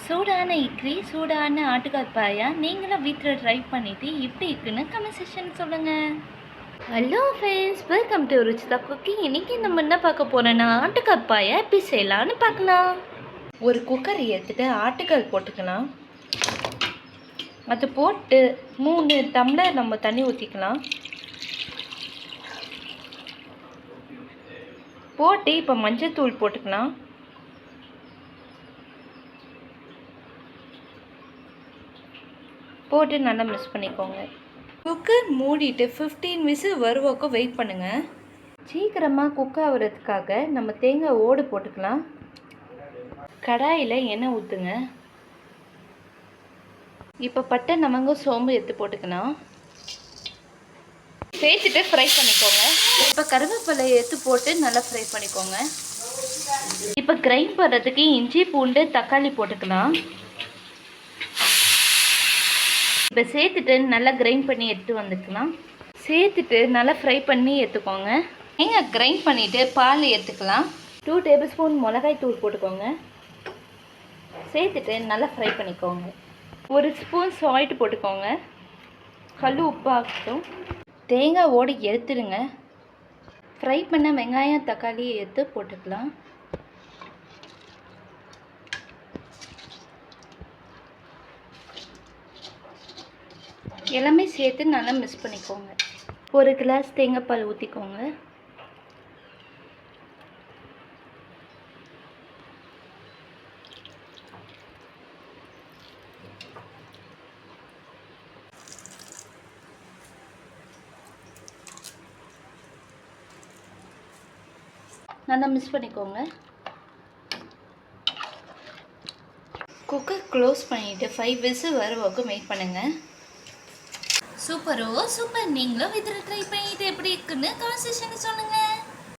சூடான இட்லி, சூடான ஆட்டுக்கால் பாயா நீங்களும் வீட்டில் ட்ரை பண்ணிவிட்டு எப்படி இருக்குன்னு கமெண்ட் செக்ஷன் சொல்லுங்கள். Hello friends, welcome to Ruchita cooking. இன்றைக்கி நம்ம என்ன பார்க்க போகிறோன்னா ஆட்டுக்கால் பாயா எப்படி செய்யலான்னு பார்க்கலாம். ஒரு குக்கர் எடுத்துகிட்டு ஆட்டுக்கால் போட்டுக்கலாம். அது போட்டு 3 டம்ளர் நம்ம தண்ணி ஊற்றிக்கலாம். போட்டு இப்போ மஞ்சள் தூள் போட்டுக்கலாம். போட்டு நல்லா மிக்ஸ் பண்ணிக்கோங்க. குக்கர் மூடிட்டு 15 விசில் வருவாக்கும் வெயிட் பண்ணுங்கள். சீக்கிரமாக குக் ஆகிறதுக்காக நம்ம தேங்காய் ஓடு போட்டுக்கலாம். கடாயில் எண்ணெய் ஊற்றுங்க. இப்போ பட்டை லவங்க சோம்பு எடுத்து போட்டுக்கலாம். சேர்த்துட்டு ஃப்ரை பண்ணிக்கோங்க. இப்போ கருவேப்பிலை எடுத்து போட்டு நல்லா ஃப்ரை பண்ணிக்கோங்க. இப்போ கிரைண்ட் பண்ணுறதுக்கு இஞ்சி பூண்டு தக்காளி போட்டுக்கலாம். இப்போ சேர்த்துட்டு நல்லா கிரைண்ட் பண்ணி எடுத்து வந்துக்கலாம். சேர்த்துட்டு நல்லா ஃப்ரை பண்ணி எடுத்துக்கோங்க. நீங்கள் கிரைண்ட் பண்ணிவிட்டு பால் எடுத்துக்கலாம். 2 டேபிள் ஸ்பூன் மிளகாய் தூள் போட்டுக்கோங்க. சேர்த்துட்டு நல்லா ஃப்ரை பண்ணிக்கோங்க. 1 ஸ்பூன் சால்ட் போட்டுக்கோங்க. கல் உப்பாகட்டும். தேங்காய் ஓடி எடுத்துடுங்க. ஃப்ரை பண்ண வெங்காயம் தக்காளி எடுத்து போட்டுக்கலாம். எல்லாமே சேர்த்து நல்லா மிக்ஸ் பண்ணிக்கோங்க. 1 கிளாஸ் தேங்காய் பால் ஊற்றிக்கோங்க. நல்லா மிக்ஸ் பண்ணிக்கோங்க. குக்கர் க்ளோஸ் பண்ணிவிட்டு 5 விசில் வர வரைக்கும் வெயிட் பண்ணுங்கள். சூப்பரோ சூப்பர். நீங்களும் வீட்டில் ட்ரை பண்ணிட்டு எப்படி இருக்குன்னு கமெண்ட் செக்ஷனில் சொல்லுங்கள்.